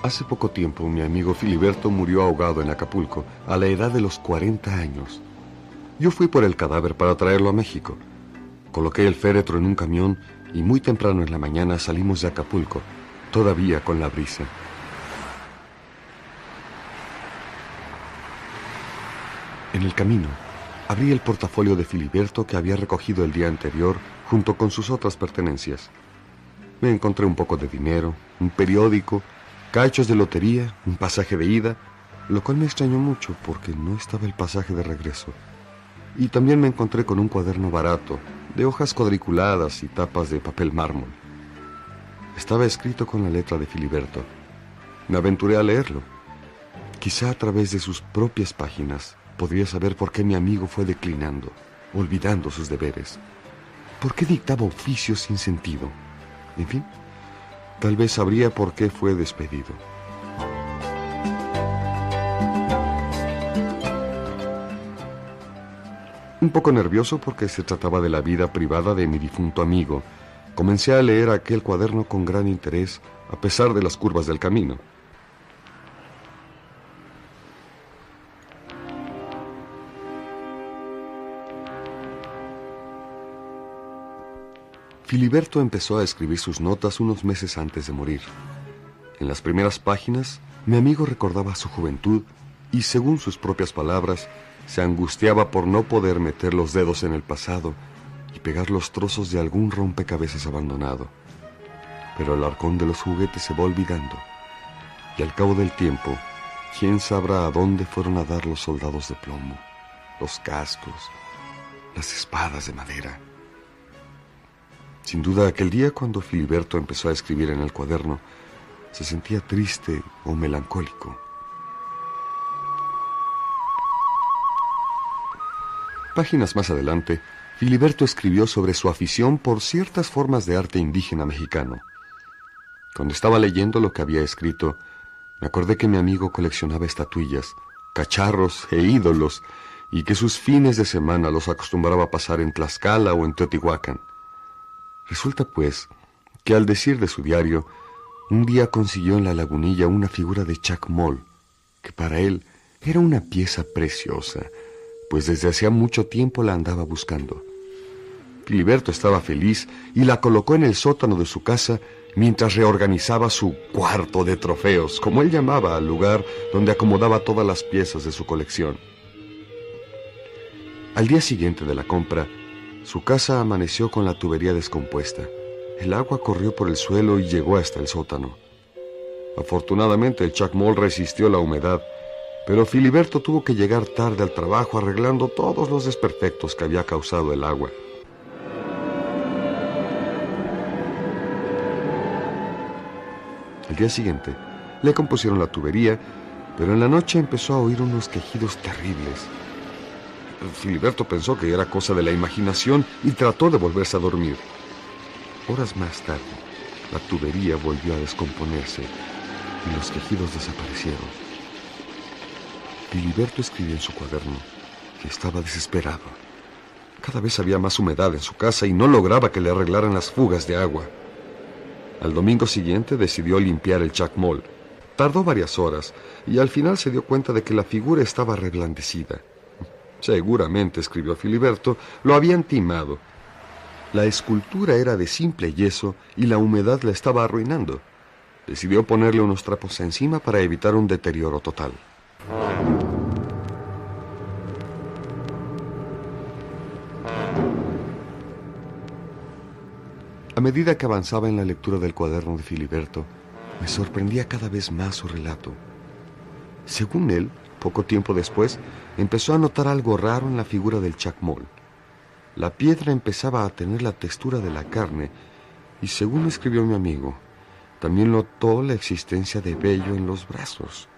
Hace poco tiempo, mi amigo Filiberto murió ahogado en Acapulco, a la edad de los 40 años. Yo fui por el cadáver para traerlo a México. Coloqué el féretro en un camión y muy temprano en la mañana salimos de Acapulco, todavía con la brisa. En el camino, abrí el portafolio de Filiberto que había recogido el día anterior junto con sus otras pertenencias. Me encontré un poco de dinero, un periódico, cachos de lotería, un pasaje de ida, lo cual me extrañó mucho porque no estaba el pasaje de regreso. Y también me encontré con un cuaderno barato, de hojas cuadriculadas y tapas de papel mármol. Estaba escrito con la letra de Filiberto. Me aventuré a leerlo. Quizá a través de sus propias páginas podría saber por qué mi amigo fue declinando, olvidando sus deberes. ¿Por qué dictaba oficios sin sentido? En fin, tal vez sabría por qué fue despedido. Un poco nervioso porque se trataba de la vida privada de mi difunto amigo, comencé a leer aquel cuaderno con gran interés, a pesar de las curvas del camino. Filiberto empezó a escribir sus notas unos meses antes de morir. En las primeras páginas, mi amigo recordaba su juventud y, según sus propias palabras, se angustiaba por no poder meter los dedos en el pasado y pegar los trozos de algún rompecabezas abandonado. Pero el arcón de los juguetes se va olvidando, y al cabo del tiempo, ¿quién sabrá a dónde fueron a dar los soldados de plomo, los cascos, las espadas de madera? Sin duda, aquel día cuando Filiberto empezó a escribir en el cuaderno, se sentía triste o melancólico. Páginas más adelante, Filiberto escribió sobre su afición por ciertas formas de arte indígena mexicano. Cuando estaba leyendo lo que había escrito, me acordé que mi amigo coleccionaba estatuillas, cacharros e ídolos, y que sus fines de semana los acostumbraba a pasar en Tlaxcala o en Teotihuacán. Resulta, pues, que al decir de su diario, un día consiguió en la lagunilla una figura de Chacmol, que para él era una pieza preciosa, pues desde hacía mucho tiempo la andaba buscando. Filiberto estaba feliz y la colocó en el sótano de su casa mientras reorganizaba su cuarto de trofeos, como él llamaba al lugar donde acomodaba todas las piezas de su colección. Al día siguiente de la compra, su casa amaneció con la tubería descompuesta. El agua corrió por el suelo y llegó hasta el sótano. Afortunadamente, el Chacmol resistió la humedad, pero Filiberto tuvo que llegar tarde al trabajo arreglando todos los desperfectos que había causado el agua. Al día siguiente, le compusieron la tubería, pero en la noche empezó a oír unos quejidos terribles. Filiberto pensó que era cosa de la imaginación y trató de volverse a dormir. Horas más tarde, la tubería volvió a descomponerse y los quejidos desaparecieron. Filiberto escribió en su cuaderno que estaba desesperado. Cada vez había más humedad en su casa y no lograba que le arreglaran las fugas de agua. Al domingo siguiente decidió limpiar el Chacmol. Tardó varias horas y al final se dio cuenta de que la figura estaba reblandecida. Seguramente, escribió Filiberto, lo habían timado. La escultura era de simple yeso y la humedad la estaba arruinando. Decidió ponerle unos trapos encima para evitar un deterioro total. A medida que avanzaba en la lectura del cuaderno de Filiberto, me sorprendía cada vez más su relato. Según él, poco tiempo después, empezó a notar algo raro en la figura del Chacmol. La piedra empezaba a tener la textura de la carne y, según escribió mi amigo, también notó la existencia de vello en los brazos.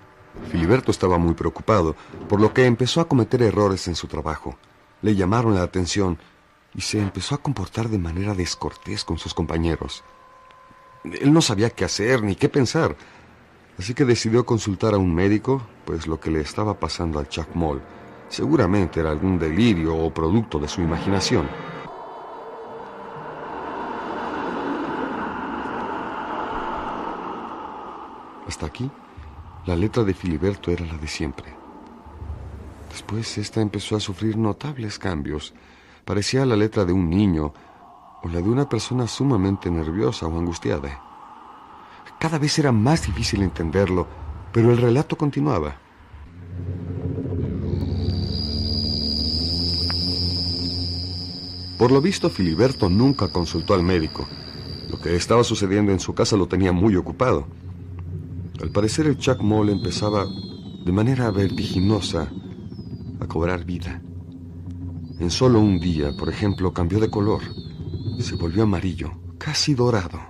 Filiberto estaba muy preocupado, por lo que empezó a cometer errores en su trabajo. Le llamaron la atención y se empezó a comportar de manera descortés con sus compañeros. Él no sabía qué hacer ni qué pensar, así que decidió consultar a un médico, pues lo que le estaba pasando al Chacmol seguramente era algún delirio o producto de su imaginación. Hasta aquí, la letra de Filiberto era la de siempre. Después, esta empezó a sufrir notables cambios. Parecía la letra de un niño o la de una persona sumamente nerviosa o angustiada. Cada vez era más difícil entenderlo, pero el relato continuaba. Por lo visto, Filiberto nunca consultó al médico. Lo que estaba sucediendo en su casa lo tenía muy ocupado. Al parecer, el Chacmol empezaba de manera vertiginosa a cobrar vida. En solo un día, por ejemplo, cambió de color. Se volvió amarillo, casi dorado.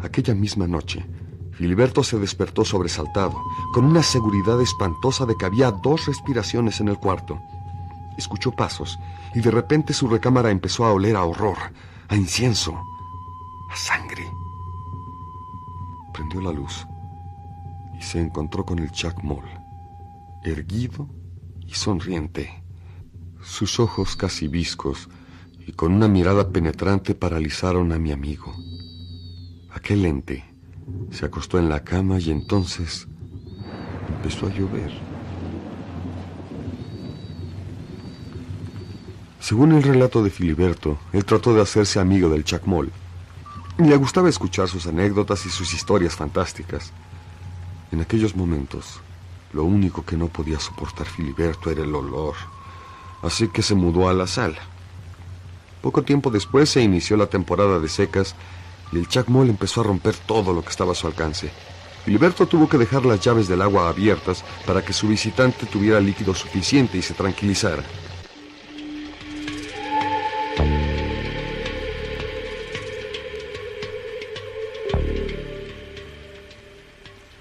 Aquella misma noche, Filiberto se despertó sobresaltado, con una seguridad espantosa de que había 2 respiraciones en el cuarto. Escuchó pasos y de repente su recámara empezó a oler a horror, a incienso, a sangre. Prendió la luz y se encontró con el Chacmol, erguido y sonriente, sus ojos casi viscos y con una mirada penetrante paralizaron a mi amigo. Aquel ente se acostó en la cama y entonces empezó a llover. Según el relato de Filiberto, él trató de hacerse amigo del Chacmol. Le gustaba escuchar sus anécdotas y sus historias fantásticas. En aquellos momentos, lo único que no podía soportar Filiberto era el olor, así que se mudó a la sala. Poco tiempo después se inició la temporada de secas y el Chacmol empezó a romper todo lo que estaba a su alcance. Filiberto tuvo que dejar las llaves del agua abiertas para que su visitante tuviera líquido suficiente y se tranquilizara.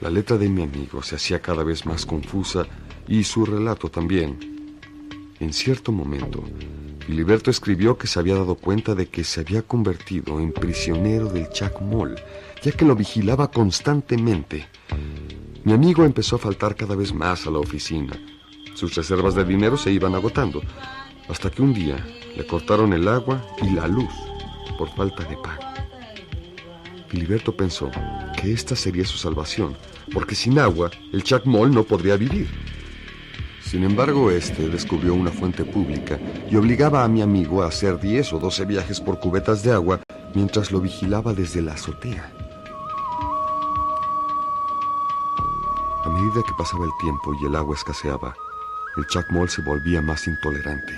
La letra de mi amigo se hacía cada vez más confusa y su relato también. En cierto momento, Filiberto escribió que se había dado cuenta de que se había convertido en prisionero del Chacmol, ya que lo vigilaba constantemente. Mi amigo empezó a faltar cada vez más a la oficina. Sus reservas de dinero se iban agotando, hasta que un día le cortaron el agua y la luz por falta de pago. Filiberto pensó que esta sería su salvación, porque sin agua el Chacmol no podría vivir. Sin embargo, este descubrió una fuente pública y obligaba a mi amigo a hacer 10 o 12 viajes por cubetas de agua mientras lo vigilaba desde la azotea. A medida que pasaba el tiempo y el agua escaseaba, el Chacmol se volvía más intolerante.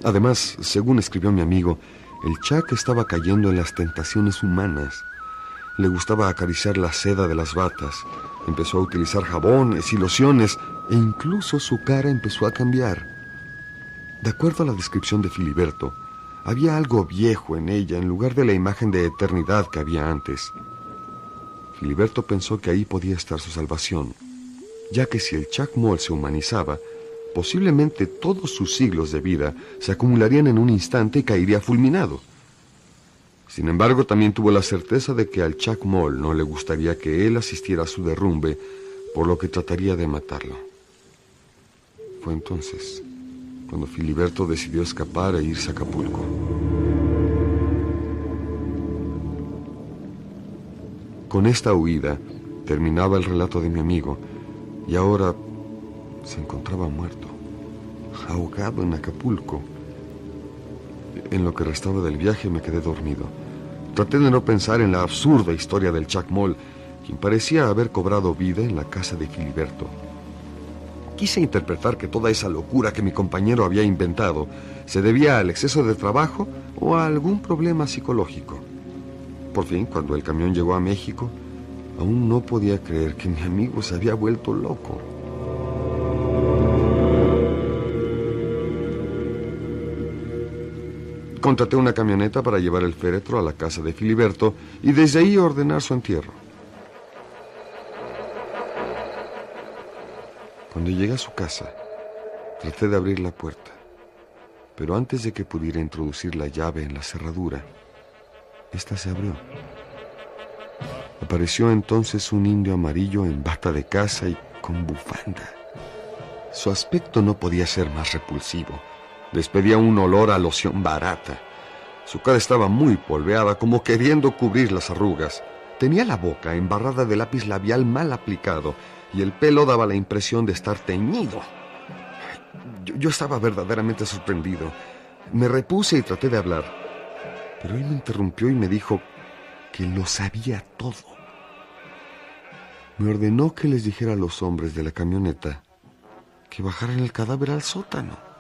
Además, según escribió mi amigo, el Chac estaba cayendo en las tentaciones humanas. Le gustaba acariciar la seda de las batas, empezó a utilizar jabones y lociones e incluso su cara empezó a cambiar. De acuerdo a la descripción de Filiberto, había algo viejo en ella en lugar de la imagen de eternidad que había antes. Filiberto pensó que ahí podía estar su salvación, ya que si el Chacmol se humanizaba, posiblemente todos sus siglos de vida se acumularían en un instante y caería fulminado. Sin embargo, también tuvo la certeza de que al Chacmol no le gustaría que él asistiera a su derrumbe, por lo que trataría de matarlo. Fue entonces cuando Filiberto decidió escapar e irse a Acapulco. Con esta huida terminaba el relato de mi amigo, y ahora se encontraba muerto, ahogado en Acapulco. En lo que restaba del viaje me quedé dormido. Traté de no pensar en la absurda historia del Chacmol, quien parecía haber cobrado vida en la casa de Filiberto. Quise interpretar que toda esa locura que mi compañero había inventado se debía al exceso de trabajo o a algún problema psicológico. Por fin, cuando el camión llegó a México, aún no podía creer que mi amigo se había vuelto loco. Contraté una camioneta para llevar el féretro a la casa de Filiberto y desde ahí ordenar su entierro. Cuando llegué a su casa, traté de abrir la puerta, pero antes de que pudiera introducir la llave en la cerradura, esta se abrió. Apareció entonces un indio amarillo en bata de caza y con bufanda. Su aspecto no podía ser más repulsivo. Despedía un olor a loción barata. Su cara estaba muy polveada, como queriendo cubrir las arrugas. Tenía la boca embarrada de lápiz labial mal aplicado y el pelo daba la impresión de estar teñido. Yo estaba verdaderamente sorprendido. Me repuse y traté de hablar, pero él me interrumpió y me dijo que lo sabía todo. Me ordenó que les dijera a los hombres de la camioneta que bajaran el cadáver al sótano.